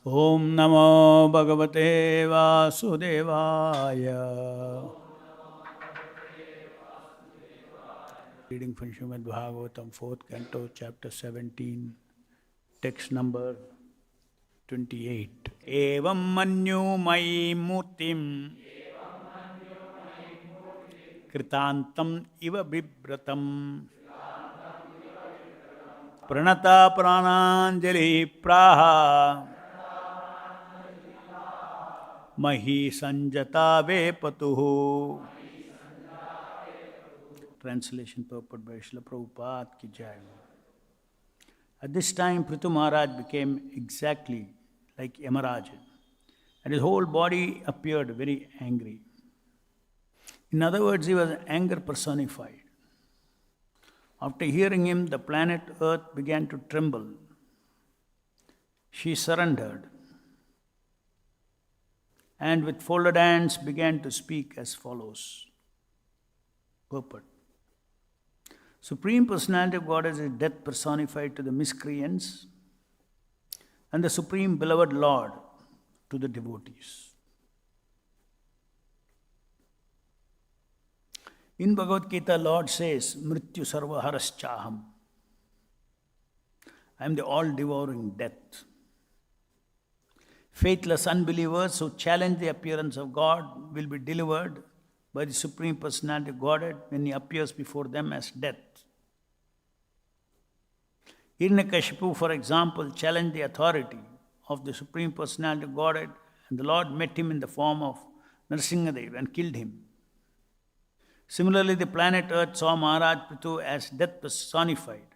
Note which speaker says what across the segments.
Speaker 1: Om Namo Bhagavate Vasudevaya. Reading from Srimad Bhagavatam, 4th Canto, Chapter 17, text number 28. Evam manyu mai murtim kritantam iva bibratam pranata prananjali praha mahi sanjata vepatuhu. Translation purport by Srila Prabhupada ki jai. At this time, Prithu Maharaj became exactly like Yamaraj, and his whole body appeared very angry. In other words, he was anger personified. After hearing him, the planet Earth began to tremble. She surrendered, and with folded hands began to speak as follows. Purport. Supreme Personality of God is death personified to the miscreants, and the Supreme Beloved Lord to the devotees. In Bhagavad Gita, Lord says, Mrityu sarva haraschaham. I am the all-devouring death. Faithless unbelievers who challenge the appearance of God will be delivered by the Supreme Personality of Godhead when He appears before them as death. Hiranyakashipu, for example, challenged the authority of the Supreme Personality of Godhead, and the Lord met him in the form of Nrsimhadev and killed him. Similarly, the planet Earth saw Maharaj Prithu as death personified,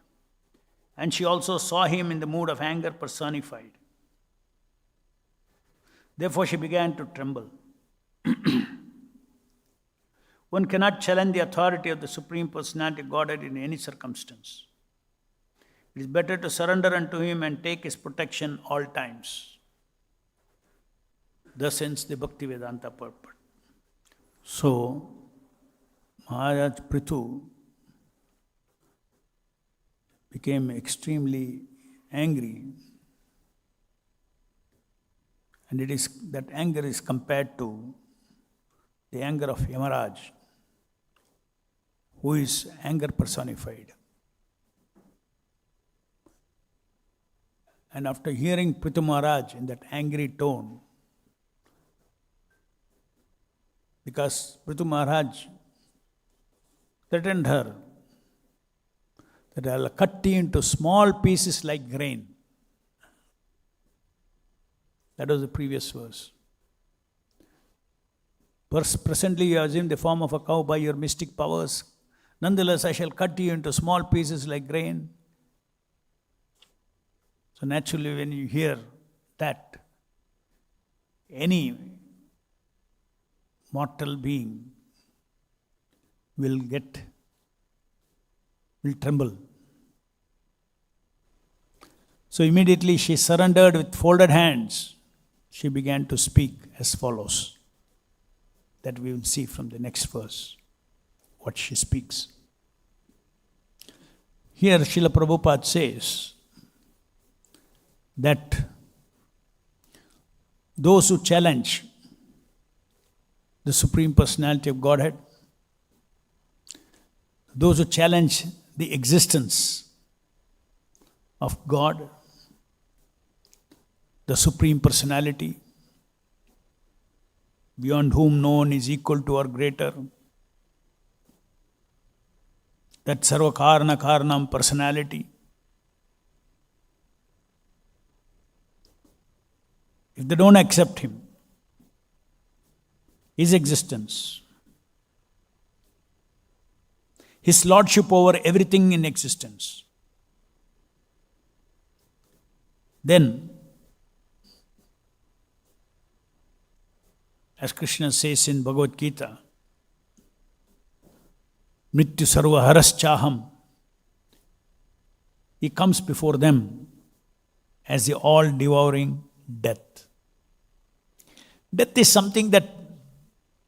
Speaker 1: and she also saw him in the mood of anger personified. Therefore, she began to tremble. One cannot challenge the authority of the Supreme Personality of Godhead in any circumstance. It is better to surrender unto Him and take His protection all times. Thus ends the Bhaktivedanta purport. So, Maharaj Prithu became extremely angry, and that anger is compared to the anger of Yamaraj, who is anger personified. And after hearing Prithu Maharaj in that angry tone, because Prithu Maharaj threatened her that I will cut thee into small pieces like grain. That was the previous verse. Presently you assume the form of a cow by your mystic powers. Nonetheless, I shall cut you into small pieces like grain. So naturally, when you hear that, any mortal being will tremble. So immediately she surrendered with folded hands. She began to speak as follows. That we will see from the next verse, what she speaks. Here Srila Prabhupada says that those who challenge the Supreme Personality of Godhead, those who challenge the existence of God, the Supreme Personality, beyond whom no one is equal to or greater, that Sarva Karana Karanam personality. If they don't accept Him, His existence, His lordship over everything in existence, then, as Krishna says in Bhagavad Gita, Mrityu sarva haraschaham, He comes before them as the all-devouring death. Death is something that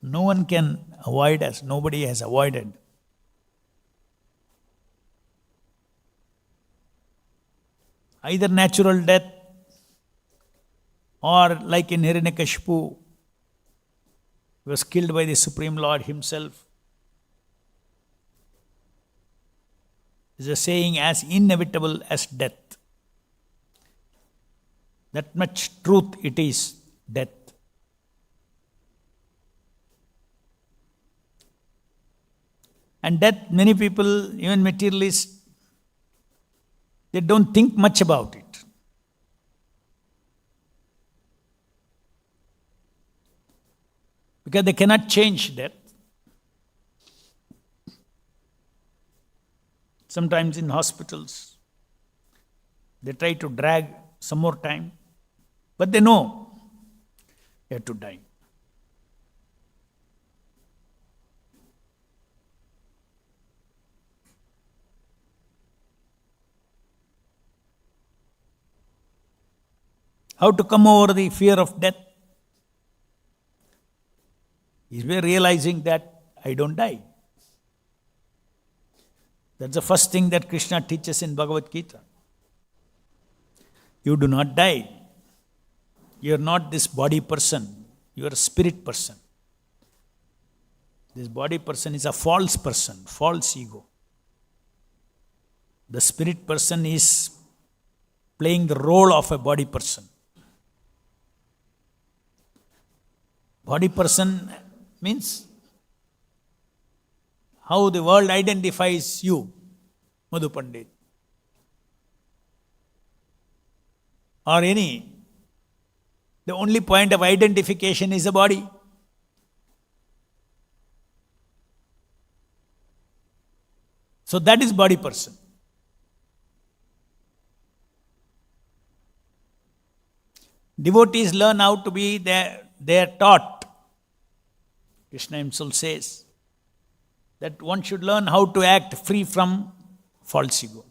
Speaker 1: no one can avoid, as nobody has avoided. Either natural death Or like in Hiranyakashipu, he was killed by the Supreme Lord himself. Is a saying as inevitable as death. That much truth it is, death. And death, many people, even materialists, they don't think much about it. Because they cannot change death. Sometimes in hospitals, they try to drag some more time, but they know they have to die. How to come over the fear of death? Is by realizing that I don't die. That's the first thing that Krishna teaches in Bhagavad Gita. You do not die. You are not this body person. You are a spirit person. This body person is a false person, false ego. The spirit person is playing the role of a body person. Body person means how the world identifies you, Madhu Pandit. Or any. The only point of identification is the body. So that is body person. Devotees learn how to be, they are taught. Krishna himself says that one should learn how to act free from false ego.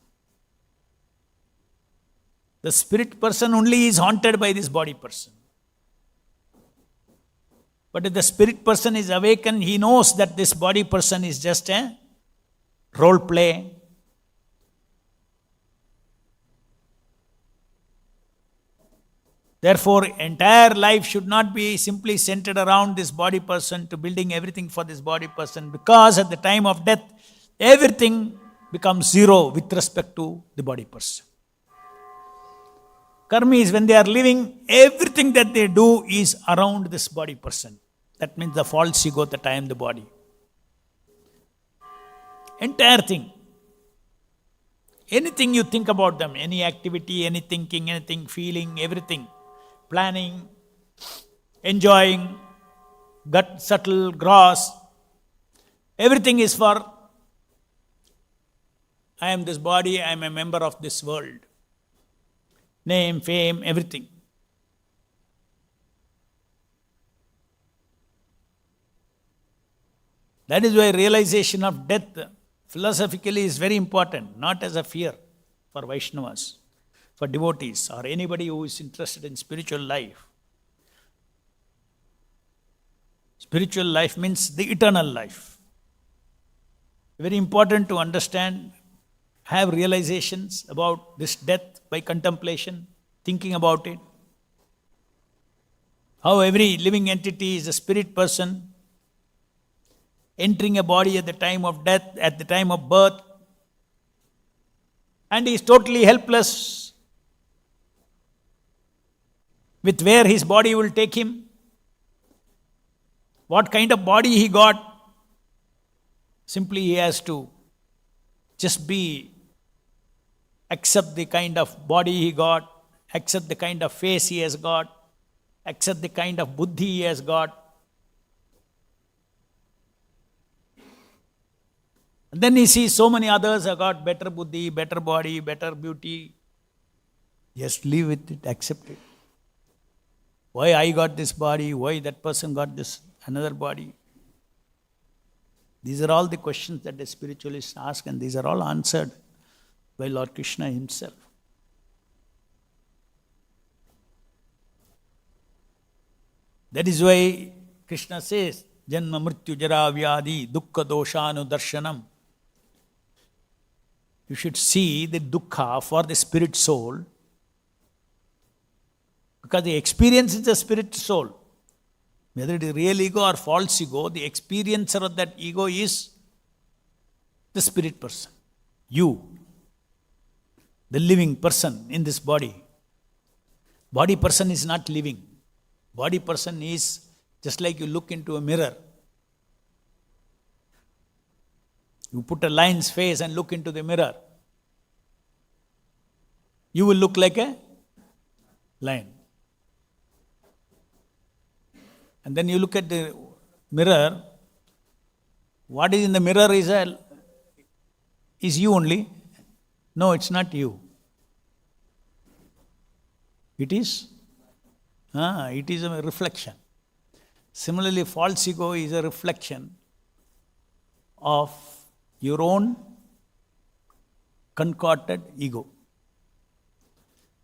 Speaker 1: The spirit person only is haunted by this body person. But if the spirit person is awakened, he knows that this body person is just a role play. Therefore, entire life should not be simply centered around this body person to building everything for this body person, because at the time of death, everything becomes zero with respect to the body person. Karmis, when they are living, everything that they do is around this body person. That means the false ego that I am the body. Entire thing. Anything you think about them, any activity, any thinking, anything, feeling, everything. Planning, enjoying, gut, subtle, gross. Everything is for, I am this body, I am a member of this world. Name, fame, everything. That is why realization of death philosophically is very important, not as a fear for Vaishnavas, for devotees or anybody who is interested in spiritual life. Spiritual life means the eternal life. Very important to understand, have realizations about this death by contemplation, thinking about it. How every living entity is a spirit person, entering a body at the time of death, at the time of birth, and he is totally helpless with where his body will take him, what kind of body he got. Simply he has to just accept the kind of body he got, accept the kind of face he has got, accept the kind of buddhi he has got. And then he sees so many others have got better buddhi, better body, better beauty. Just live with it, accept it. Why I got this body? Why that person got this another body? These are all the questions that the spiritualists ask, and these are all answered by Lord Krishna himself. That is why Krishna says, Janma mrityu jara vyadi dukkha doshanu darshanam. You should see the dukkha for the spirit soul. Because the experience is the spirit soul. Whether it is real ego or false ego, the experiencer of that ego is the spirit person. You, the living person in this body. Body person is not living. Body person is just like you look into a mirror. You put a lion's face and look into the mirror. You will look like a lion. And then you look at the mirror. What is in the mirror is you only. No, it's not you. It is a reflection. Similarly, false ego is a reflection of your own concocted ego.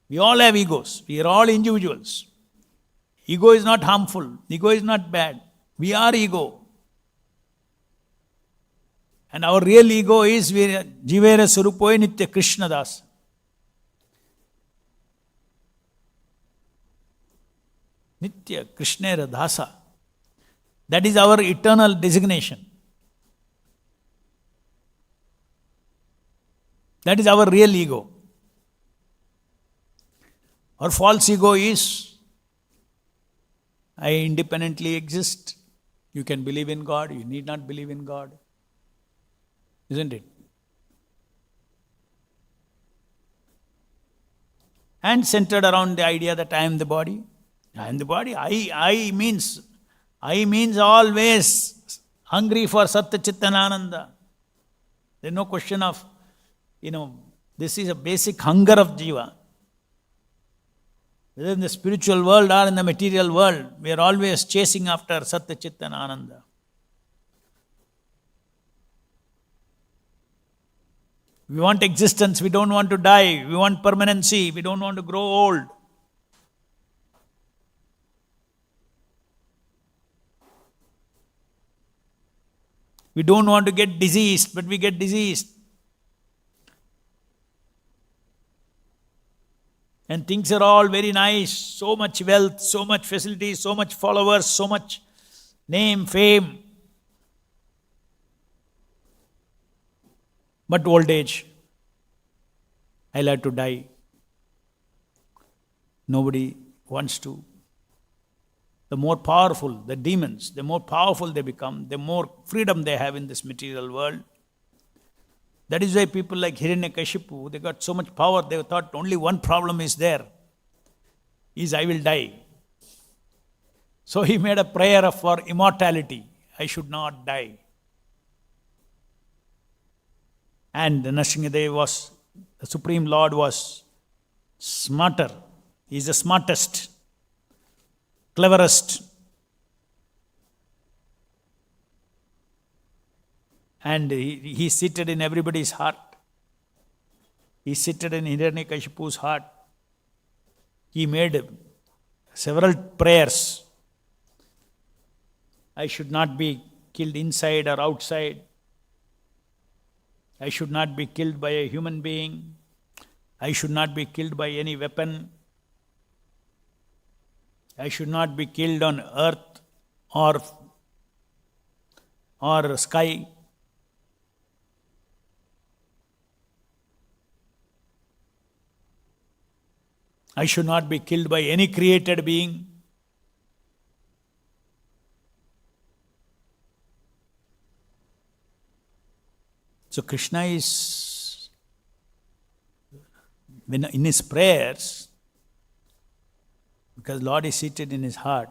Speaker 1: We all have egos. We are all individuals. Ego is not harmful. Ego is not bad. We are ego. And our real ego is Jivera Surupoy Nitya Krishna Dasa. Nitya Krishnera Dasa. That is our eternal designation. That is our real ego. Our false ego is, I independently exist. You can believe in God, you need not believe in God. Isn't it? And centered around the idea that I am the body. I am the body. I means always hungry for Satya Chittanananda. There is no question of, this is a basic hunger of Jiva. Whether in the spiritual world or in the material world, we are always chasing after Satya Chittanananda. We want existence, we don't want to die. We want permanency, we don't want to grow old. We don't want to get diseased, but we get diseased. And things are all very nice, so much wealth, so much facilities, so much followers, so much name, fame. But old age, I'll have to die. Nobody wants to. The more powerful the demons, the more powerful they become, the more freedom they have in this material world. That is why people like Hiranyakashipu, they got so much power, they thought only one problem is there, is I will die. So he made a prayer for immortality. I should not die. And Nrsimhadev the Supreme Lord was smarter. He is the smartest, cleverest. And he seated in everybody's heart. He seated in Hiranyakashipu's heart. He made several prayers. I should not be killed inside or outside. I should not be killed by a human being. I should not be killed by any weapon. I should not be killed on earth or sky. I should not be killed by any created being. So Krishna is, in his prayers, because Lord is seated in his heart,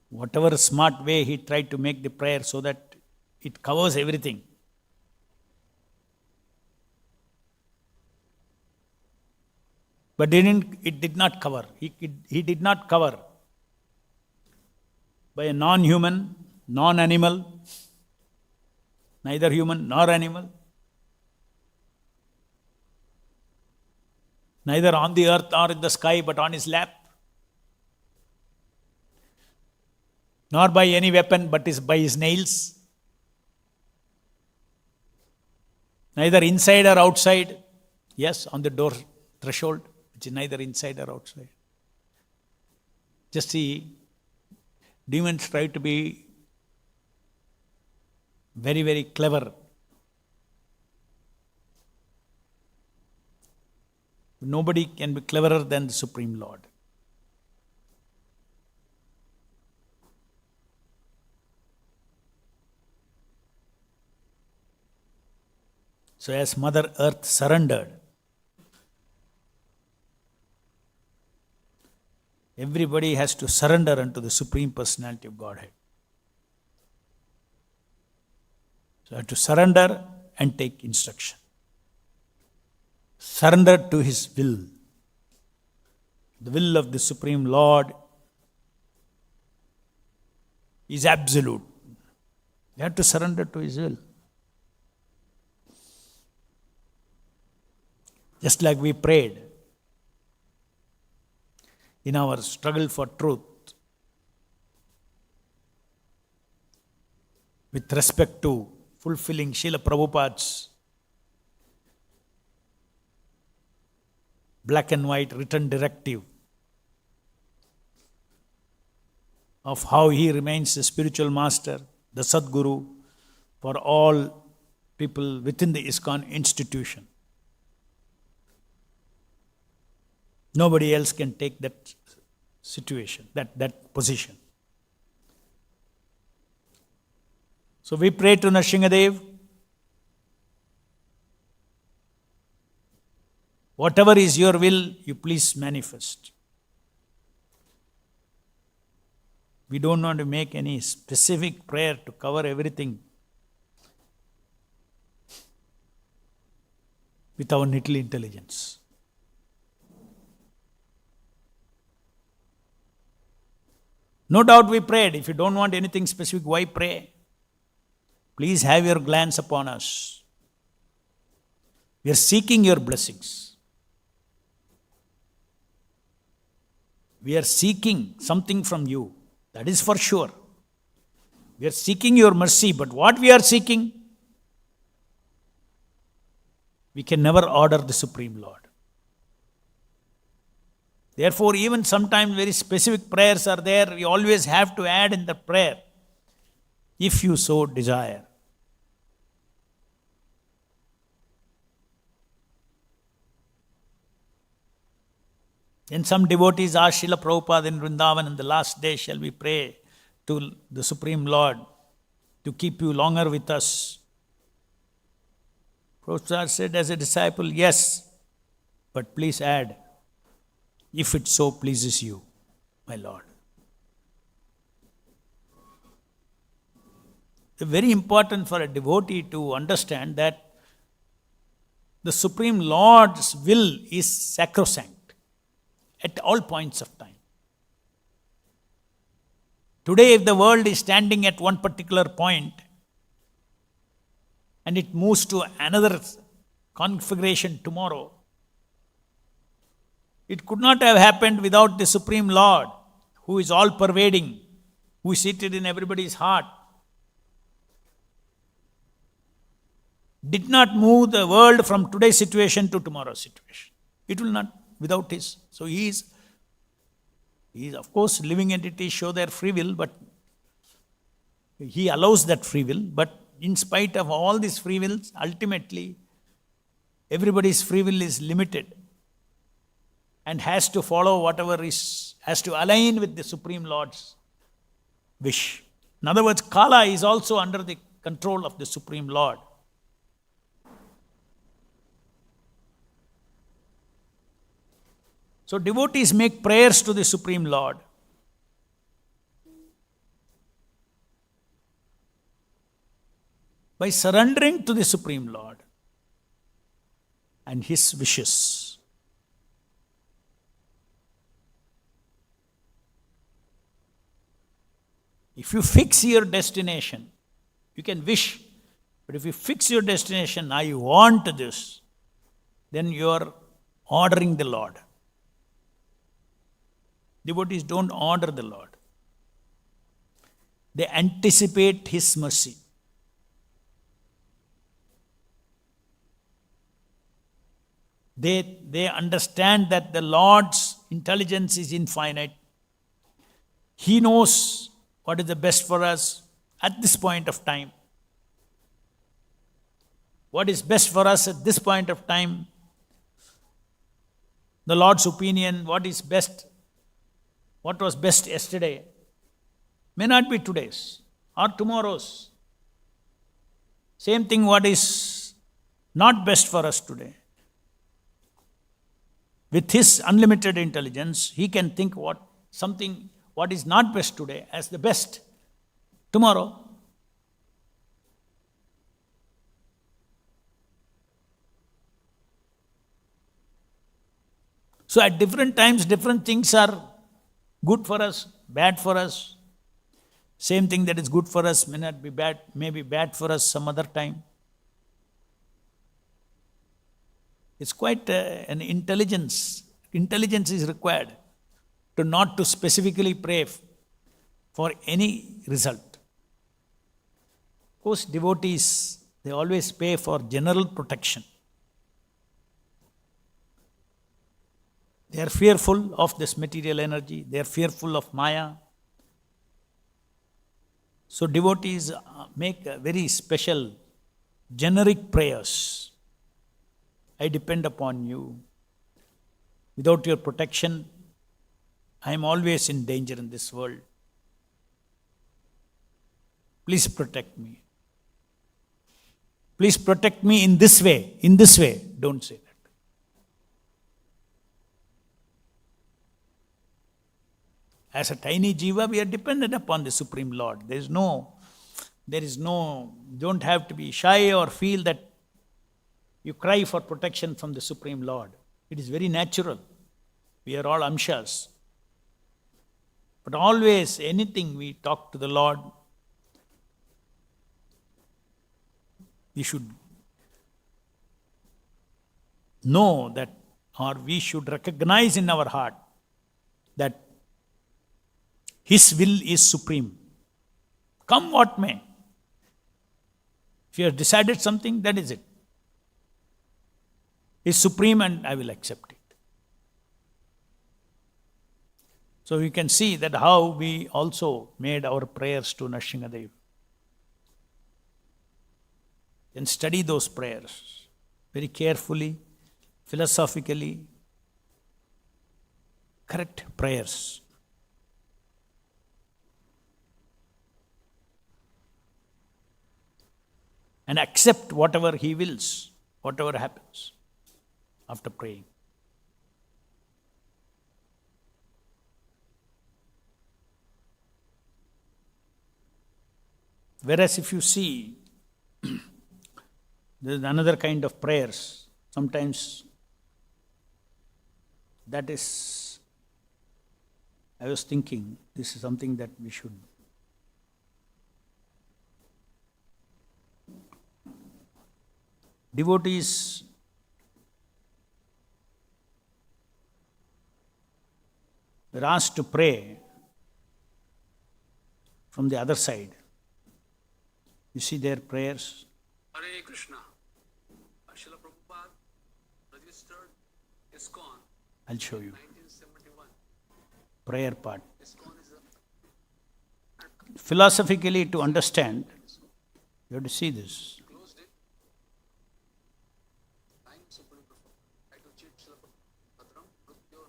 Speaker 1: whatever smart way he tried to make the prayer so that it covers everything. But it did not cover. He did not cover by a non-human, non-animal, neither human nor animal, neither on the earth or in the sky, but on his lap, nor by any weapon, but by his nails, neither inside or outside, Yes, on the door threshold, which is neither inside or outside. Just see, demons try to be very, very clever. Nobody can be cleverer than the Supreme Lord. So as Mother Earth surrendered, everybody has to surrender unto the Supreme Personality of Godhead. So I have to surrender and take instruction. Surrender to His will. The will of the Supreme Lord is absolute. You have to surrender to His will. Just like we prayed in our struggle for truth, with respect to fulfilling Srila Prabhupada's black and white written directive of how he remains the spiritual master, the Sadguru, for all people within the ISKCON institution. Nobody else can take that situation, that position. So we pray to Nrsingadev, whatever is your will, you please manifest. We don't want to make any specific prayer to cover everything with our little intelligence. No doubt we prayed. If you don't want anything specific, why pray? Please have your glance upon us. We are seeking your blessings. We are seeking something from you. That is for sure. We are seeking your mercy, but what we are seeking, we can never order the Supreme Lord. Therefore, even sometimes very specific prayers are there. We always have to add in the prayer, if you so desire. Then some devotees asked Srila Prabhupada in Vrindavan, in the last day shall we pray to the Supreme Lord to keep you longer with us. Prabhupada said as a disciple, yes, but please add, if it so pleases you, my Lord. It's very important for a devotee to understand that the Supreme Lord's will is sacrosanct at all points of time. Today, if the world is standing at one particular point and it moves to another configuration tomorrow, it could not have happened without the Supreme Lord, who is all-pervading, who is seated in everybody's heart. Did not move the world from today's situation to tomorrow's situation. It will not without His. So He is of course, living entities show their free will, but He allows that free will. But in spite of all these free wills, ultimately, everybody's free will is limited and has to follow whatever is, has to align with the Supreme Lord's wish. In other words, Kala is also under the control of the Supreme Lord. So devotees make prayers to the Supreme Lord. By surrendering to the Supreme Lord and His wishes. If you fix your destination, you can wish, but if you fix your destination, I want this, then you are ordering the Lord. Devotees don't order the Lord. They anticipate His mercy. They understand that the Lord's intelligence is infinite. He knows what is the best for us at this point of time. What is best for us at this point of time? The Lord's opinion, what is best, what was best yesterday, may not be today's or tomorrow's. Same thing, what is not best for us today. With His unlimited intelligence, He can think what is not best today as the best tomorrow. So at different times, different things are good for us, bad for us. Same thing that is good for us may not be bad, may be bad for us some other time. It's quite an intelligence. Intelligence is required to not to specifically pray for any result. Of course, devotees, they always pray for general protection. They are fearful of this material energy. They are fearful of Maya. So devotees make very special, generic prayers. I depend upon you. Without your protection, I am always in danger in this world. Please protect me. Please protect me in this way. In this way. Don't say that. As a tiny jiva, we are dependent upon the Supreme Lord. Don't have to be shy or feel that you cry for protection from the Supreme Lord. It is very natural. We are all amshas. But always, anything we talk to the Lord, we should know that, or we should recognize in our heart that His will is supreme. Come what may. If you have decided something, that is it. Is supreme and I will accept it. So you can see that how we also made our prayers to Nrsimhadev. And study those prayers very carefully, philosophically. Correct prayers. And accept whatever He wills, whatever happens after praying. Whereas if you see, there is another kind of prayers. Sometimes that is, I was thinking, this is something that we should. Devotees were asked to pray from the other side. You see their prayers?
Speaker 2: Hare Krishna. Srila Prabhupada registered ISKCON.
Speaker 1: I'll show you.
Speaker 2: 1971.
Speaker 1: Prayer part.
Speaker 2: ISKCON is
Speaker 1: Philosophically, to understand, you have to see this.
Speaker 2: closed it. Time Supreme Court. Try to cheat Srila Prabhupada. Mrityo.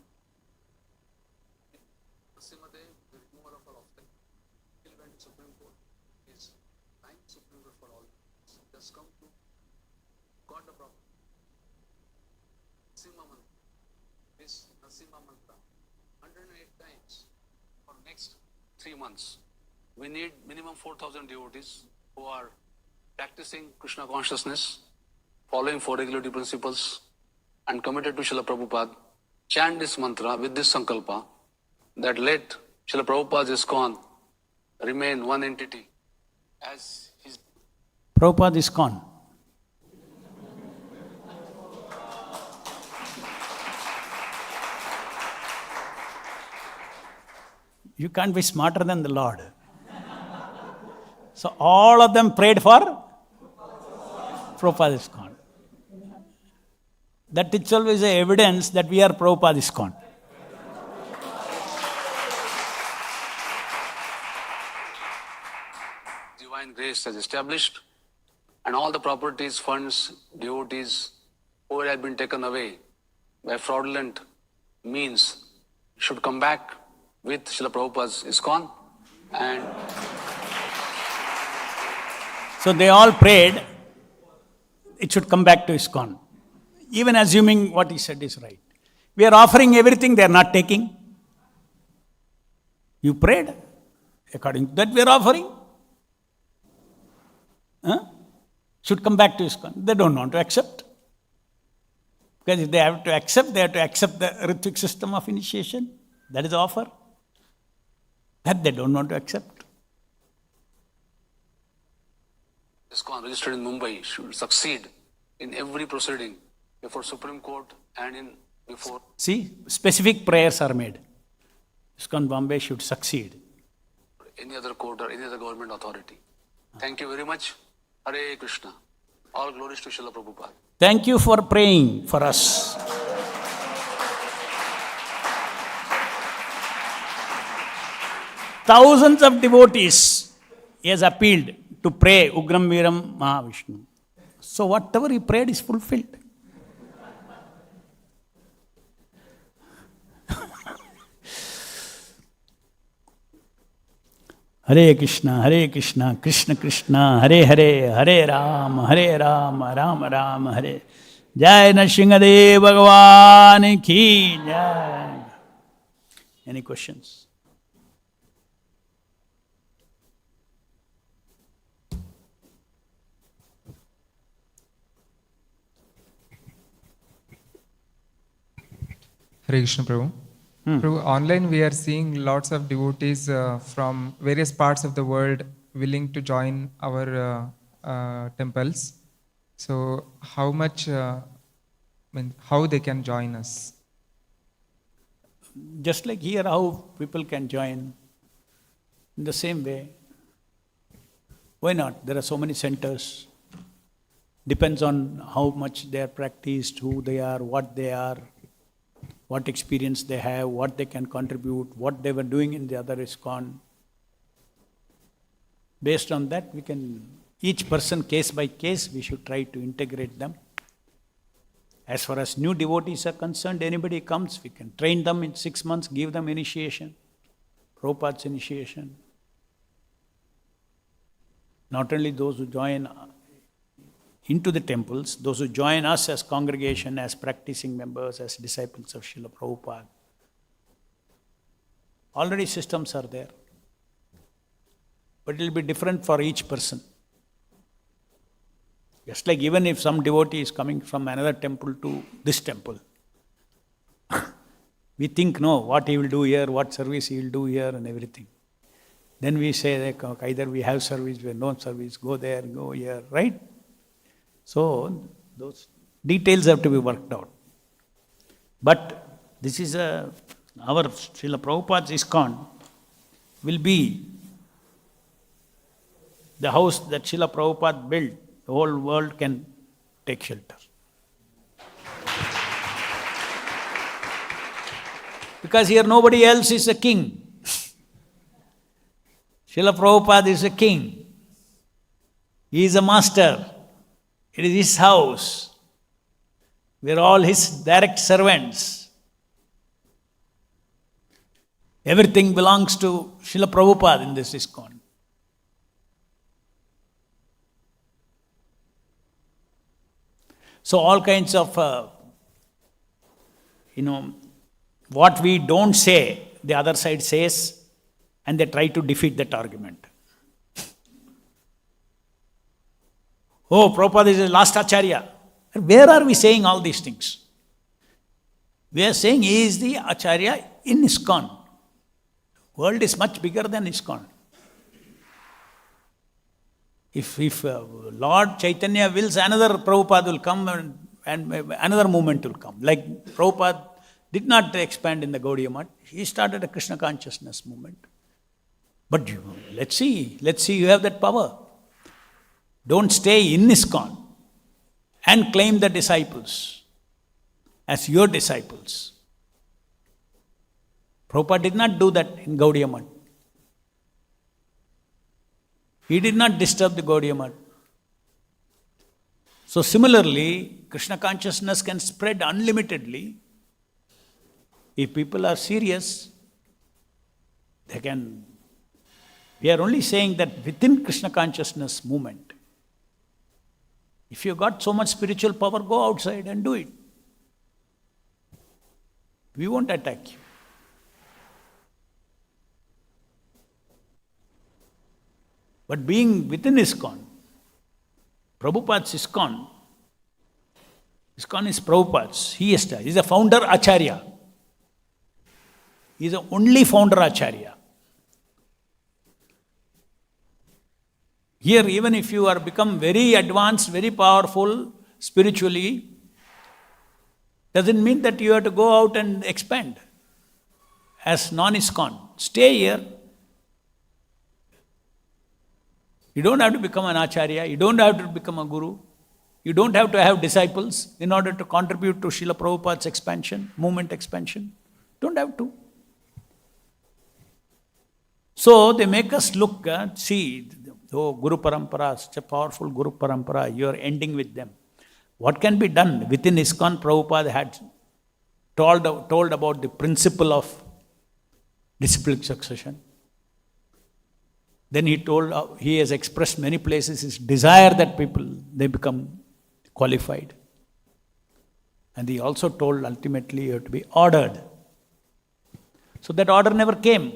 Speaker 2: Nrsimhadev, the removal of our offspring. Till when Supreme Court is time Supreme Court for all. Just come to God the Prophet. Nrsimha Mantra. This Nrsimha Mantra. 108 times for next 3 months. We need minimum 4,000 devotees who are practicing Krishna consciousness, following 4 regulatory principles, and committed to Srila Prabhupada. Chant this mantra with this sankalpa that let Srila Prabhupada's ISKCON remain one entity as his.
Speaker 1: Prabhupada is gone. You can't be smarter than the Lord. So all of them prayed for Prabhupada is gone. That itself is a evidence that we are Prabhupada ISKCON.
Speaker 2: Divine grace has established, and all the properties, funds, devotees who had been taken away by fraudulent means should come back with Srila Prabhupada's ISKCON. And
Speaker 1: so they all prayed, it should come back to ISKCON. Even assuming what he said is right. We are offering everything, they are not taking. You prayed, according to that we are offering. Should come back to ISKCON. They don't want to accept. Because if they have to accept, they have to accept the ritual system of initiation. That is the offer. That they don't want to accept.
Speaker 2: ISKCON registered in Mumbai should succeed in every proceeding before Supreme Court and before...
Speaker 1: See, specific prayers are made. ISKCON Bombay should succeed.
Speaker 2: Any other court or any other government authority. Thank you very much. Hare Krishna. All glories to Srila Prabhupada.
Speaker 1: Thank you for praying for us. Thousands of devotees he has appealed to pray Ugram Viram Mahavishnu. So whatever he prayed is fulfilled. Hare Krishna, Krishna Krishna, Hare Hare, Hare Rama, Rama Rama, Hare. Jai Nrsimhadev Bhagavan ki Jai. Any questions?
Speaker 3: Hare Krishna Prabhu. Prabhu, online we are seeing lots of devotees from various parts of the world willing to join our temples. So how much, how they can join us?
Speaker 1: Just like here, how people can join in the same way. Why not? There are so many centers. Depends on how much they are practiced, who they are, what experience they have, what they can contribute, what they were doing in the other ISKCON. Based on that, we can, each person case by case, we should try to integrate them. As far as new devotees are concerned, anybody comes, we can train them in 6 months, give them initiation, Prabhupada's initiation. Not only those who join into the temples, those who join us as congregation, as practicing members, as disciples of Srila Prabhupada. Already systems are there. But it will be different for each person. Just like even if some devotee is coming from another temple to this temple, we think, no, what he will do here, what service he will do here and everything. Then we say, like, either we have service, we have no service, go there, go here, right? So, those details have to be worked out. But this is our Srila Prabhupada's ISKCON will be the house that Srila Prabhupada built. The whole world can take shelter. Because here nobody else is a king. Srila Prabhupada is a king. He is a master. It is his house. We are all his direct servants. Everything belongs to Srila Prabhupada in this ISKCON. So all kinds of, what we don't say, the other side says, and they try to defeat that argument. Oh, Prabhupada is the last Acharya. Where are we saying all these things? We are saying he is the Acharya in ISKCON. World is much bigger than ISKCON. If Lord Chaitanya wills, another Prabhupada will come and another movement will come. Like Prabhupada did not expand in the Gaudiya Math. He started a Krishna consciousness movement. But let's see, you have that power. Don't stay in ISKCON and claim the disciples. as your disciples. Prabhupada did not do that in Gaudiya Math. He did not disturb the Gaudiya Math. So similarly, Krishna consciousness can spread unlimitedly. If people are serious, they can. We are only saying that within Krishna consciousness movement, if you got so much spiritual power, go outside and do it. We won't attack you. But being within ISKCON, Prabhupada's ISKCON is Prabhupada's. He is the founder Acharya. He is the only founder Acharya. Here, even if you are become very advanced, very powerful spiritually, doesn't mean that you have to go out and expand as non-ISKCON. Stay here. You don't have to become an Acharya. You don't have to become a Guru. You don't have to have disciples in order to contribute to Srila Prabhupada's expansion, movement expansion. Don't have to. So they make us look, see, oh, Guru Parampara, such a powerful Guru Parampara, you are ending with them. What can be done? Within ISKCON, Prabhupada had told about the principle of disciplic succession. Then he has expressed many places his desire that people, they become qualified. And he also told ultimately you have to be ordered. So that order never came.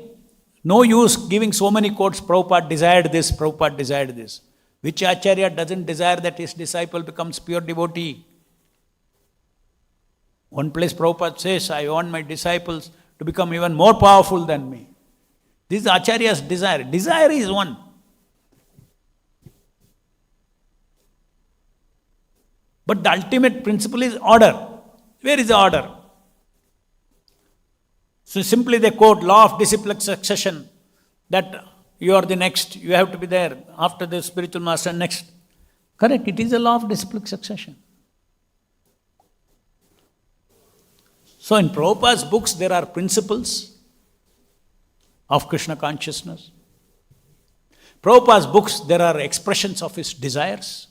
Speaker 1: No use giving so many quotes, Prabhupada desired this, Prabhupada desired this. Which Acharya doesn't desire that his disciple becomes pure devotee? One place Prabhupada says, I want my disciples to become even more powerful than me. This is Acharya's desire. Desire is one. But the ultimate principle is order. Where is the order? So simply they quote law of disciplic succession, that you are the next, you have to be there after the spiritual master next. Correct, it is a law of disciplic succession. So in Prabhupada's books there are principles of Krishna consciousness. Prabhupada's books there are expressions of his desires.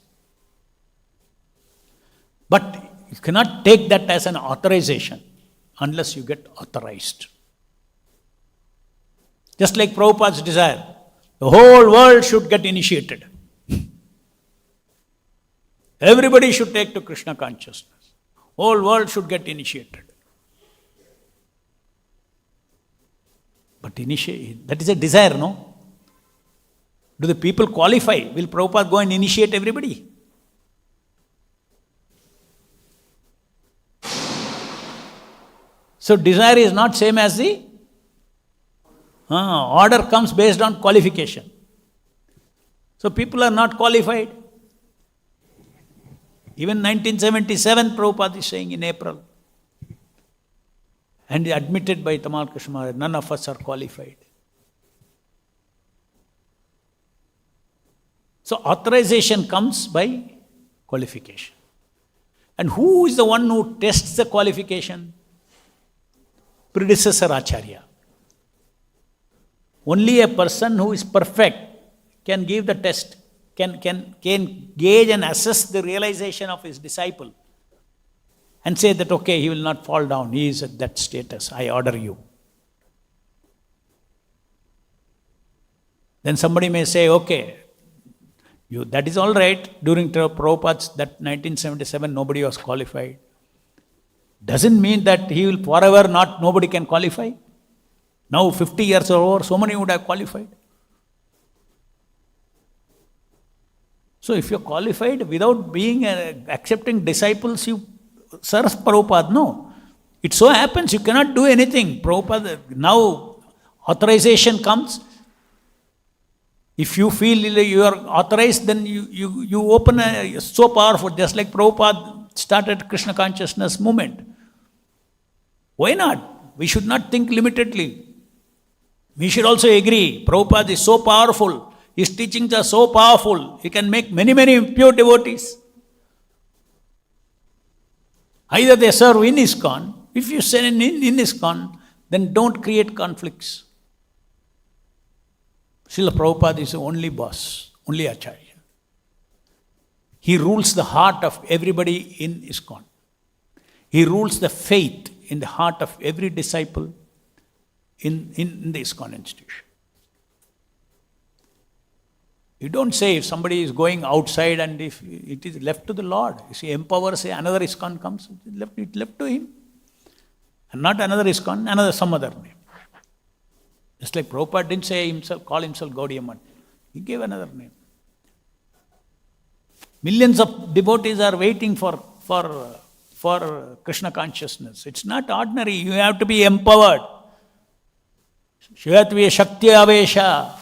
Speaker 1: But you cannot take that as an authorization unless you get authorized. Just like Prabhupada's desire, the whole world should get initiated. Everybody should take to Krishna consciousness. Whole world should get initiated. But that is a desire, no? Do the people qualify? Will Prabhupada go and initiate everybody? So desire is not same as the order comes based on qualification. So people are not qualified. Even 1977 Prabhupada is saying in April. And admitted by Tamal Krishna Maharaj, none of us are qualified. So authorization comes by qualification. And who is the one who tests the qualification? Predecessor Acharya. Only a person who is perfect can give the test, can gauge and assess the realization of his disciple and say that, okay, he will not fall down, he is at that status, I order you. Then somebody may say, okay, that is all right, during Prabhupada's, that 1977, nobody was qualified. Doesn't mean that he will forever nobody can qualify. Now 50 years or over, so many would have qualified. So if you're qualified without being accepting disciples, you serve Prabhupada. No. It so happens you cannot do anything. Prabhupada, now authorization comes. If you feel you are authorized, then you open so powerful, just like Prabhupada started Krishna consciousness movement. Why not? We should not think limitedly. We should also agree, Prabhupada is so powerful, his teachings are so powerful, he can make many, many pure devotees. Either they serve in ISKCON. If you serve in ISKCON, then don't create conflicts. Srila Prabhupada is the only boss, only Acharya. He rules the heart of everybody in ISKCON. He rules the faith in the heart of every disciple in the ISKCON institution. You don't say if somebody is going outside and if it is left to the Lord. If he empowers, say another ISKCON comes, it's left to him. And not another ISKCON, some other name. Just like Prabhupada didn't say himself, call himself Gaudiya Math. He gave another name. Millions of devotees are waiting for Krishna consciousness. It's not ordinary. You have to be empowered. You have to be a Shakti Avesha.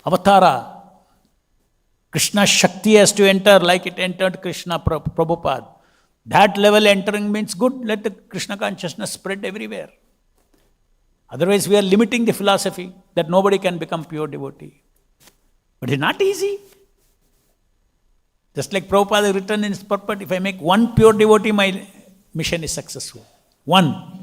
Speaker 1: Avatara. Krishna's Shakti has to enter like it entered Krishna Prabhupada. That level entering means good. Let the Krishna consciousness spread everywhere. Otherwise, we are limiting the philosophy that nobody can become pure devotee. But it's not easy. Just like Prabhupada has written in his purport, if I make one pure devotee, my mission is successful. One.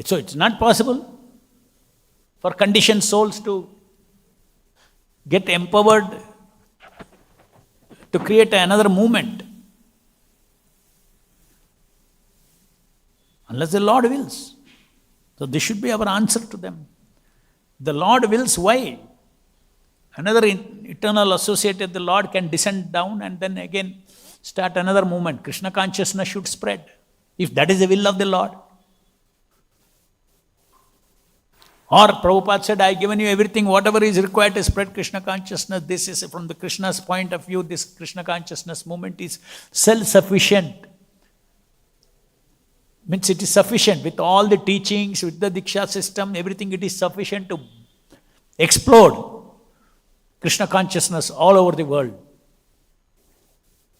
Speaker 1: So it's not possible for conditioned souls to get empowered to create another movement. Unless the Lord wills. So this should be our answer to them. The Lord wills, why? Another eternal associated, the Lord can descend down and then again start another movement. Krishna consciousness should spread. If that is the will of the Lord. Or Prabhupada said, I have given you everything, whatever is required to spread Krishna consciousness. This is from the Krishna's point of view, this Krishna consciousness movement is self-sufficient. Means it is sufficient with all the teachings, with the Diksha system, everything, it is sufficient to explode Krishna consciousness all over the world.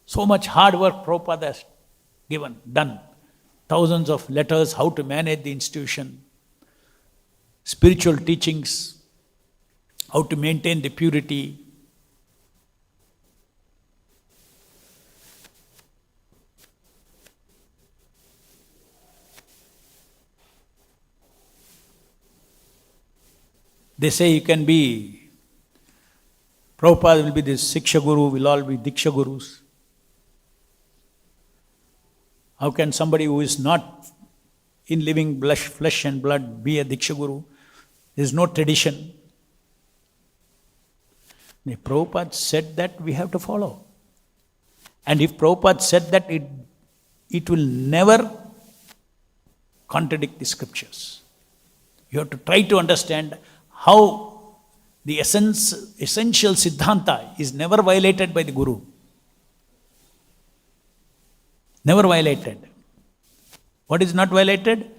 Speaker 1: So much hard work Prabhupada has done. Thousands of letters, how to manage the institution, spiritual teachings, how to maintain the purity. They say you can be, Prabhupada will be the Diksha-Guru, will all be Diksha-Gurus. How can somebody who is not in living flesh and blood be a Diksha-Guru? There is no tradition. If Prabhupada said that, we have to follow. And if Prabhupada said that, it will never contradict the scriptures. You have to try to understand how the essential Siddhanta is never violated by the Guru. Never violated. What is not violated?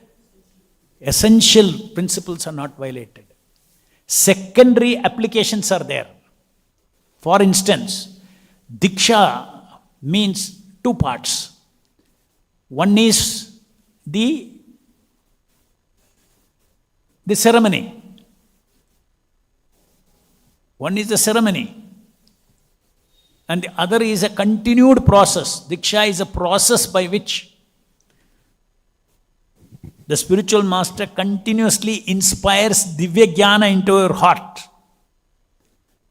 Speaker 1: Essential principles are not violated. Secondary applications are there. For instance, Diksha means two parts. One is the ceremony. One is the ceremony. And the other is a continued process. Diksha is a process by which the spiritual master continuously inspires Divya Jnana into your heart.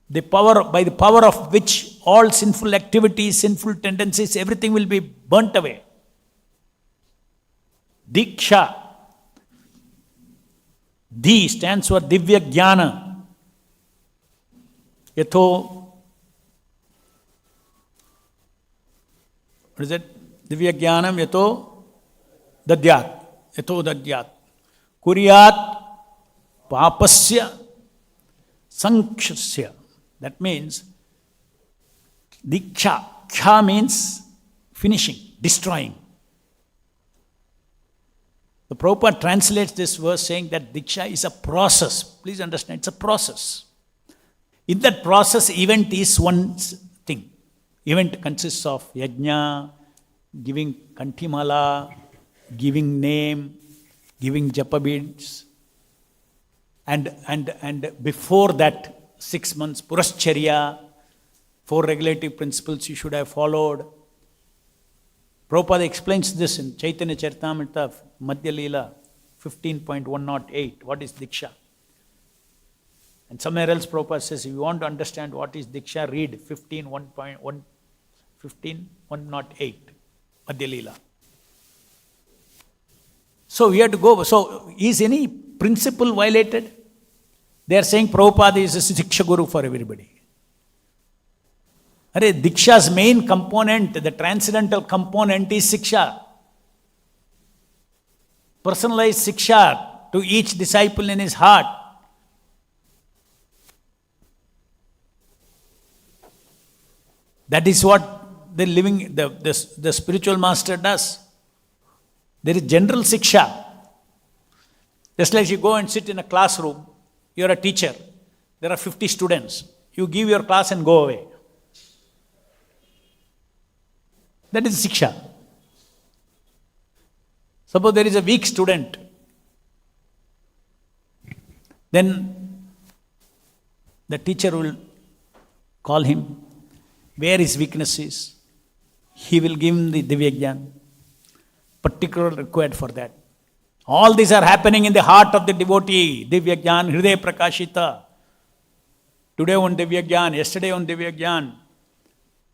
Speaker 1: By the power of which all sinful activities, sinful tendencies, everything will be burnt away. Diksha. D stands for Divya Jnana. Yatho, what is it? Divya Jnanam Yatho Dadyat. Yatho Dadyat. Kuryat Papasya Sankshasya. That means Diksha. Kha means finishing, destroying. The Prabhupada translates this verse saying that Diksha is a process. Please understand, it's a process. In that process, event is one thing. Event consists of yajna, giving kantimala, giving name, giving japa beads. And before that, 6 months, Purascharya, 4 regulative principles you should have followed. Prabhupada explains this in Chaitanya Charitamrita, Madhya Leela, 15.108. What is Diksha? And somewhere else Prabhupada says, if you want to understand what is Diksha, read 15.108, Madhya Leela. So we have to go. So is any principle violated? They are saying Prabhupada is a Diksha-Guru for everybody. Diksha's main component, the transcendental component is Siksha. Personalized Siksha to each disciple in his heart. That is what the spiritual master does. There is general Siksha. Just like you go and sit in a classroom, you are a teacher, there are 50 students. You give your class and go away. That is Siksha. Suppose there is a weak student, then the teacher will call him, where his weakness is. He will give him the Divya Gyan, particularly required for that. All these are happening in the heart of the devotee. Divya Gyan, Hriday Prakashita. Today on Divya Gyan, yesterday on Divya Gyan.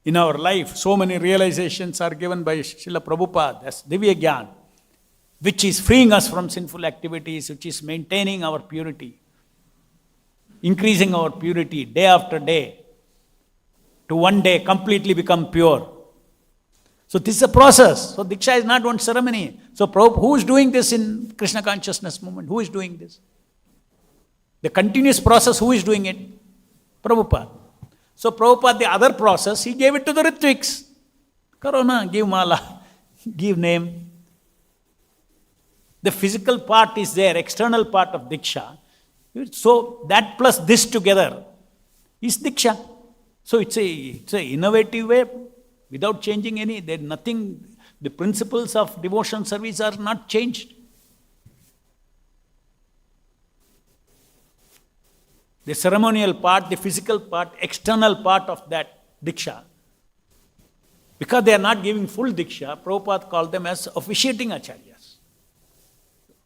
Speaker 1: In our life, so many realizations are given by Srila Prabhupada as Divya Gyan, which is freeing us from sinful activities, which is maintaining our purity, increasing our purity day after day, to one day completely become pure. So this is a process. So Diksha is not one ceremony. So who is doing this in Krishna consciousness movement? Who is doing this? The continuous process, who is doing it? Prabhupada. So Prabhupada, the other process, he gave it to the Ritviks. Karona, give mala, give name. The physical part is there, external part of Diksha. So that plus this together is Diksha. So it's a innovative way, without changing any, there's nothing, the principles of devotion service are not changed. The ceremonial part, the physical part, external part of that Diksha. Because they are not giving full Diksha, Prabhupada called them as officiating acharyas.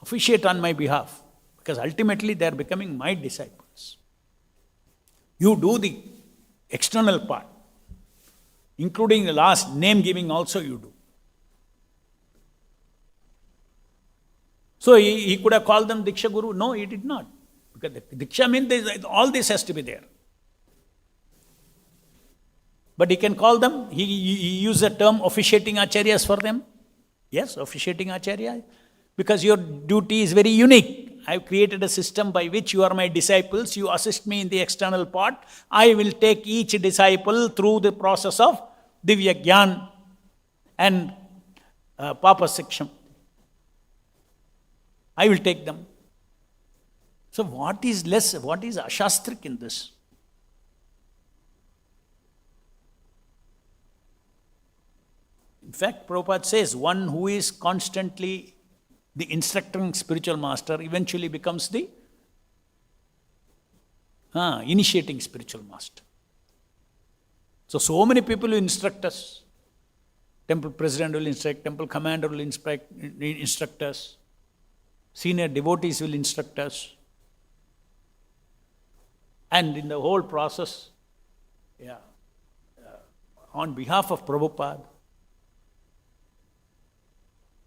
Speaker 1: Officiate on my behalf. Because ultimately they are becoming my disciples. You do the external part, including the last name giving also you do. So he could have called them Diksha-Guru. No, he did not. Because the Diksha means all this has to be there. But he can call them, he used the term officiating acharyas for them. Yes, officiating acharya. Because your duty is very unique. I have created a system by which you are my disciples, you assist me in the external part. I will take each disciple through the process of Divya Gyan and Papa Siksham. I will take them. So what is ashastric in this? In fact, Prabhupada says, one who is constantly the instructing spiritual master eventually becomes the initiating spiritual master. So many people will instruct us. Temple president will instruct, temple commander will instruct us. Senior devotees will instruct us. And in the whole process, on behalf of Prabhupada,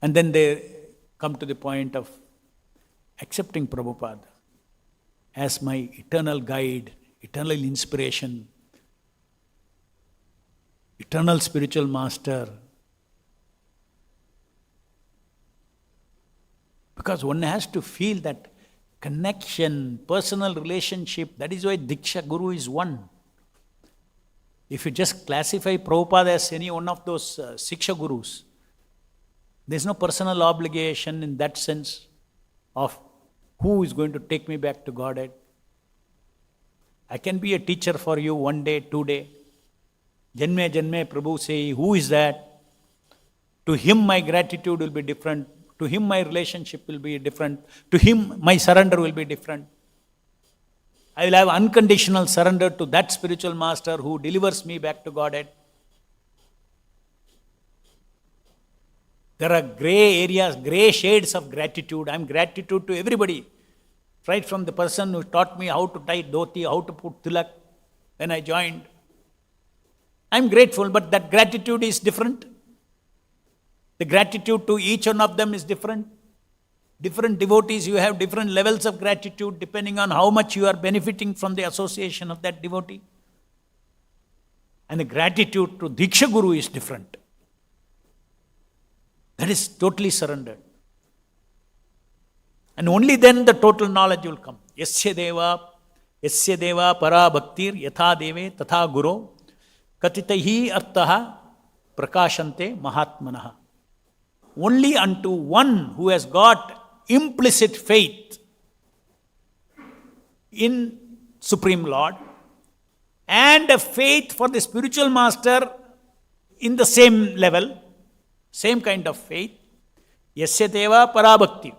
Speaker 1: and then they come to the point of accepting Prabhupada as my eternal guide, eternal inspiration, eternal spiritual master. Because one has to feel that connection, personal relationship. That is why Diksha-Guru is one. If you just classify Prabhupada as any one of those Siksha Gurus, there's no personal obligation in that sense of who is going to take me back to Godhead. I can be a teacher for you one day, 2 day. Janme Janme Prabhu say, who is that? To him my gratitude will be different. To him my relationship will be different. To him my surrender will be different. I will have unconditional surrender to that spiritual master who delivers me back to Godhead. There are gray areas, gray shades of gratitude. I am gratitude to everybody. Right from the person who taught me how to tie dhoti, how to put tilak when I joined. I am grateful, but that gratitude is different. The gratitude to each one of them is different. Different devotees, you have different levels of gratitude depending on how much you are benefiting from the association of that devotee. And the gratitude to Diksha-Guru is different. That is totally surrendered. And only then the total knowledge will come. Yasya deva para bhaktir yatha deve tatha guru katitahi artaha prakashante mahatmanaha. Only unto one who has got implicit faith in Supreme Lord and a faith for the spiritual master in the same level, same kind of faith. Yasya deva parabhakti.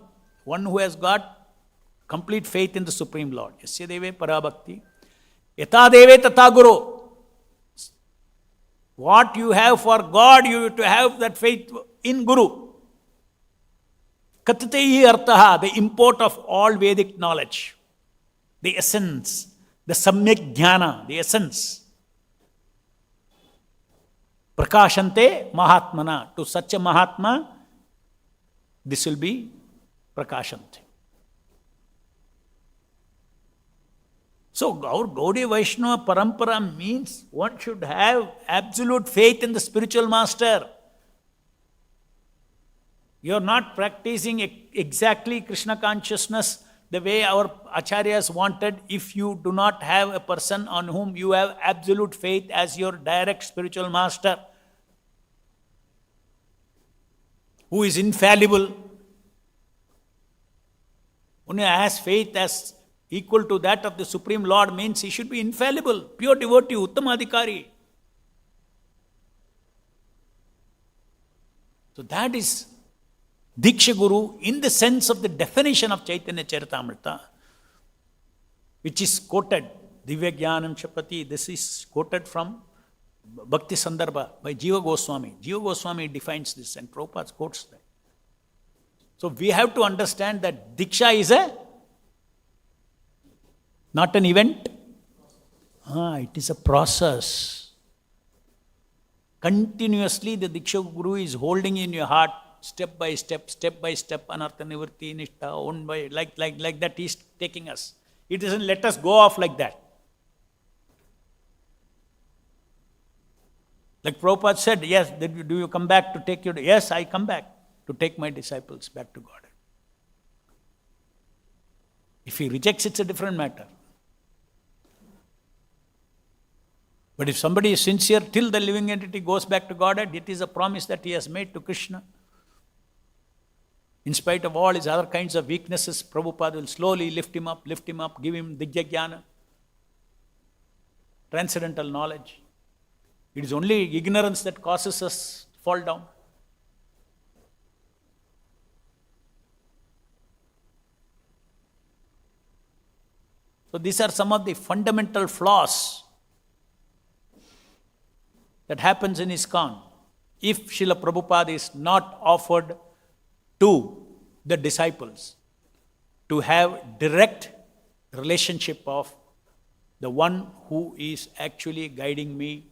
Speaker 1: One who has got complete faith in the Supreme Lord. Yasya deva parabhakti. Yatha deve tatha guru. What you have for God, you have to have that faith in Guru. Katitehi artaha, the import of all Vedic knowledge, the essence, the samyak jnana, the essence. Prakashante mahatmana. To such a mahatma, this will be prakashante. So our Gaudiya Vaishnava parampara means one should have absolute faith in the spiritual master. You are not practicing exactly Krishna consciousness the way our acharyas wanted if you do not have a person on whom you have absolute faith as your direct spiritual master, who is infallible, who has faith as equal to that of the Supreme Lord, means he should be infallible, pure devotee, uttamadhikari. So that is Diksha-Guru in the sense of the definition of Chaitanya Charitamrita, which is quoted, Divya Jnanam Shapati. This is quoted from Bhakti Sandarbha by Jiva Goswami. Jiva Goswami defines this and Prabhupada quotes that. So we have to understand that Diksha is not an event. It is a process. Continuously the Diksha-Guru is holding in your heart, step by step, anartha nivritti, nishtha, one by, like that he is taking us. He doesn't let us go off like that. Like Prabhupada said, yes, do you come back to take your... Yes, I come back to take my disciples back to God. If he rejects, it's a different matter. But if somebody is sincere till the living entity goes back to Godhead, it is a promise that he has made to Krishna. In spite of all his other kinds of weaknesses, Prabhupada will slowly lift him up, give him Diksha-Jnana, transcendental knowledge. It is only ignorance that causes us to fall down. So these are some of the fundamental flaws that happens in ISKCON. If Srila Prabhupada is not offered to the disciples to have direct relationship of the one who is actually guiding me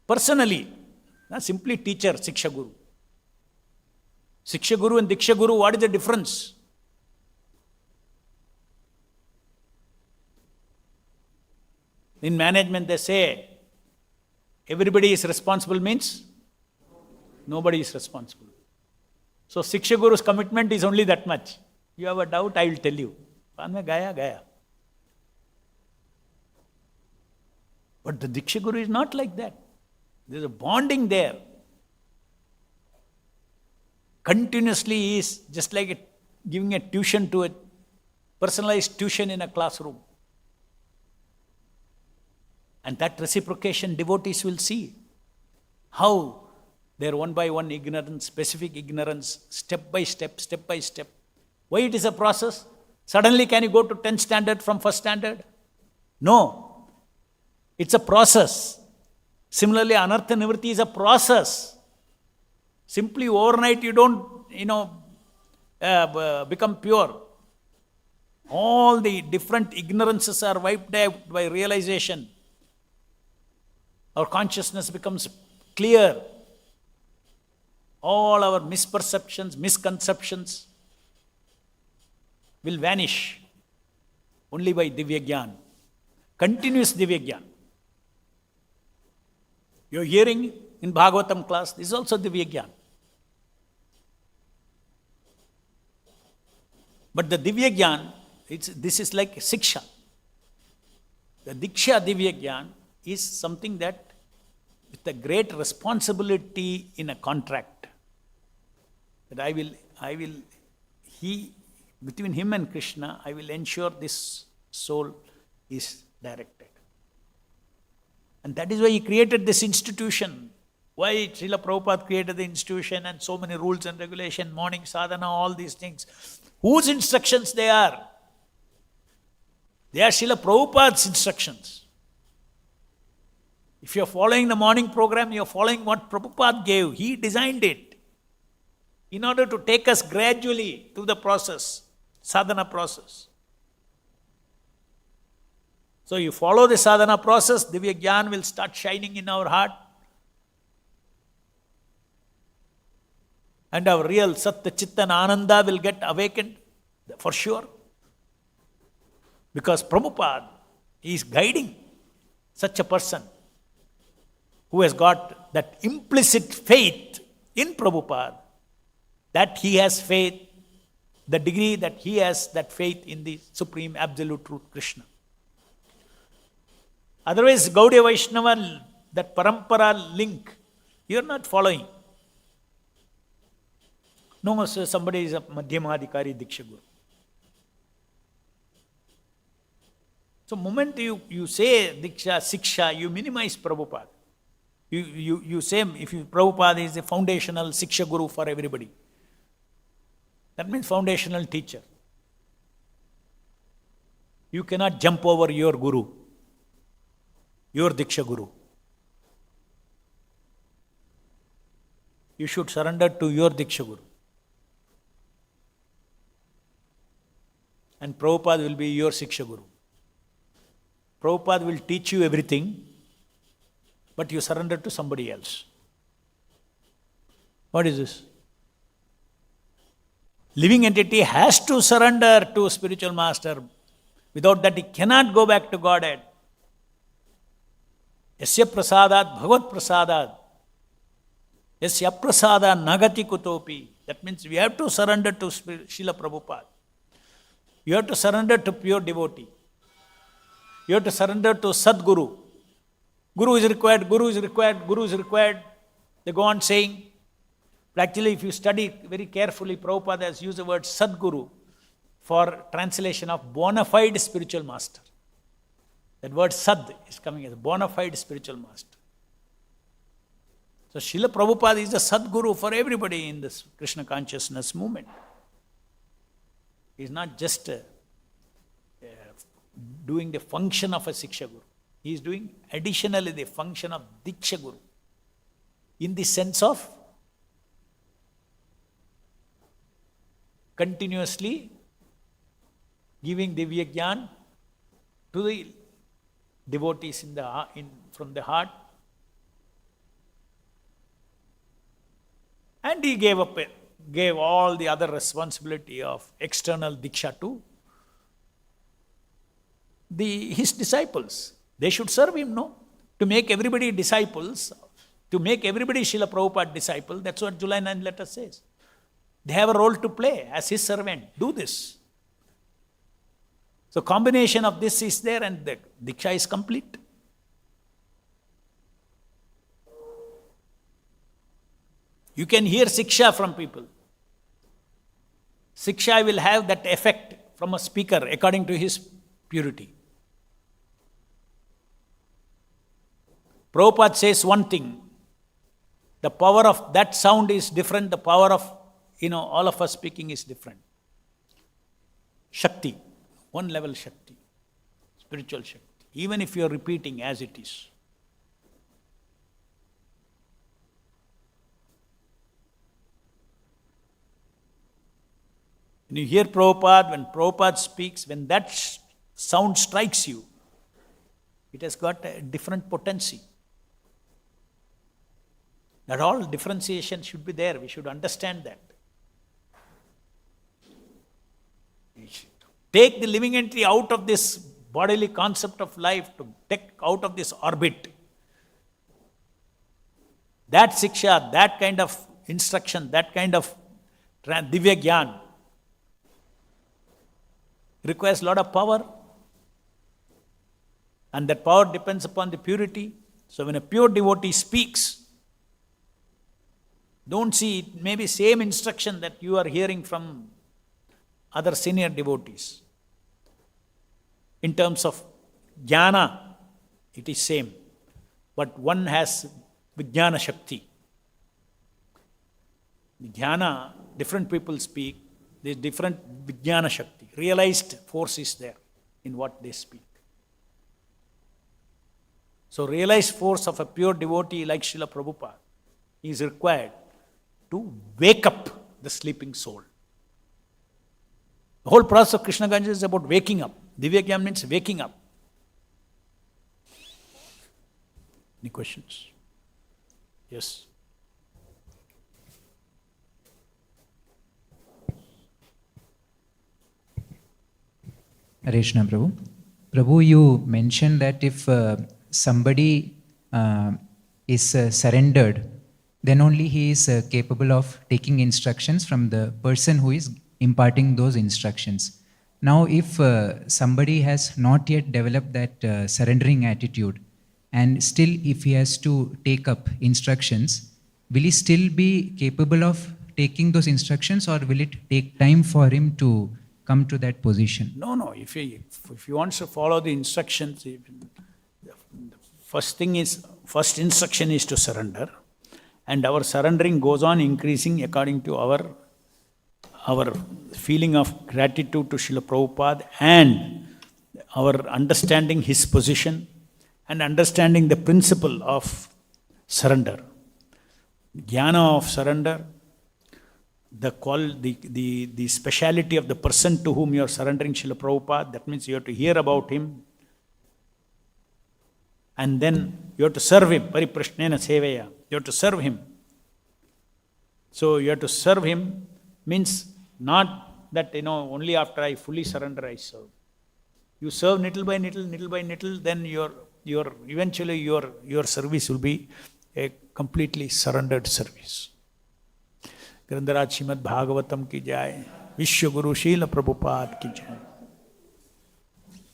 Speaker 1: personally, not simply teacher, Shiksha-Guru. Shiksha-Guru and Diksha-Guru, what is the difference? In management they say, everybody is responsible means nobody is responsible. So Shiksha-Guru's commitment is only that much. You have a doubt, I will tell you. Gaya. But the Diksha-Guru is not like that. There is a bonding there. Continuously he is just like giving a tuition to a personalized tuition in a classroom. And that reciprocation devotees will see how their one by one ignorance, specific ignorance, step by step. Why it is a process? Suddenly can you go to 10th standard from 1st standard? No, it's a process. Similarly, anartha nivritti is a process. Simply overnight you don't, become pure. All the different ignorances are wiped out by realization. Our consciousness becomes clear. All our misperceptions, misconceptions will vanish only by Divya Gyan. Continuous Divya Gyan. You're hearing in Bhagavatam class, this is also Divya Gyan. But the Divya Gyan, this is like Siksha. The Diksha Divya Gyan is something that with a great responsibility in a contract. That between him and Krishna, I will ensure this soul is directed. And that is why he created this institution. Why Srila Prabhupada created the institution and so many rules and regulations, morning sadhana, all these things. Whose instructions they are? They are Srila Prabhupada's instructions. If you are following the morning program, you are following what Prabhupada gave. He designed it in order to take us gradually to the process, sadhana process. So you follow the sadhana process, Divya Gyan will start shining in our heart. And our real Satya, Chitta and Ananda will get awakened, for sure. Because Prabhupada is guiding such a person who has got that implicit faith in Prabhupada, that he has faith, the degree that he has that faith in the Supreme Absolute Truth, Krishna. Otherwise, Gaudiya Vaishnava, that parampara link, you are not following. No, so somebody is a Madhyamadhikari Diksha-Guru. So, moment you say Diksha, Siksha, you minimize Prabhupada. You say, if Prabhupada is a foundational Siksha Guru for everybody. That means foundational teacher. You cannot jump over your Guru, your Diksha Guru. You should surrender to your Diksha Guru. And Prabhupada will be your Siksha Guru. Prabhupada will teach you everything, but you surrender to somebody else. What is this? Living entity has to surrender to spiritual master. Without that, he cannot go back to Godhead. Yasya prasadat bhagavad prasadat. Yasya prasada nagati kutopi. That means we have to surrender to Srila Prabhupada. You have to surrender to pure devotee. You have to surrender to Sadguru. Guru is required, Guru is required, Guru is required. They go on saying. But actually, if you study very carefully, Prabhupada has used the word Sadguru for translation of bona fide spiritual master. That word Sad is coming as bona fide spiritual master. So Srila Prabhupada is the Sadguru for everybody in this Krishna consciousness movement. He is not just doing the function of a Siksha Guru. He is doing additionally the function of Diksha Guru. In the sense of continuously giving Divya Gyan to the devotees from the heart. And he gave all the other responsibility of external Diksha to his disciples. They should serve him, no? To make everybody disciples, to make everybody Srila Prabhupada disciple, that's what July 9 letter says. They have a role to play as his servant. Do this. So combination of this is there and the Diksha is complete. You can hear Siksha from people. Siksha will have that effect from a speaker according to his purity. Prabhupada says one thing. The power of that sound is different. The power of all of us speaking is different. Shakti. One level Shakti. Spiritual Shakti. even if you are repeating as it is. When you hear Prabhupada, when Prabhupada speaks, when that sound strikes you, it has got a different potency. That all differentiation should be there. We should understand that. We should take the living entity out of this bodily concept of life, to take out of this orbit. That siksha, that kind of instruction, that kind of divya gyan requires a lot of power. And that power depends upon the purity. So when a pure devotee speaks, don't see it may be same instruction that you are hearing from other senior devotees. In terms of jnana, it is same. But one has vijnana shakti. The jnana, different people speak, there is different vijnana shakti. Realized force is there in what they speak. So realized force of a pure devotee like Srila Prabhupada is required to wake up the sleeping soul. The whole process of Krishna consciousness is about waking up. Divya Gyan means waking up. Any questions? Yes.
Speaker 4: Hare Krishna, Prabhu. Prabhu, you mentioned that if somebody is surrendered, then only he is capable of taking instructions from the person who is imparting those instructions. Now, if somebody has not yet developed that surrendering attitude, and still if he has to take up instructions, will he still be capable of taking those instructions, or will it take time for him to come to that position?
Speaker 1: No. If he wants to follow the instructions, the first instruction is to surrender. And our surrendering goes on increasing according to our feeling of gratitude to Srila Prabhupada and our understanding his position and understanding the principle of surrender. Jnana of surrender, the speciality of the person to whom you are surrendering Srila Prabhupada, that means you have to hear about him and then you have to serve him. Pariprashnena sevaya. You have to serve him. So you have to serve him means not that, only after I fully surrender I serve. You serve little by little, then eventually your service will be a completely surrendered service. Grandharaj Srimad Bhagavatam ki jai. Diksha-Guru Srila Prabhupada ki jai.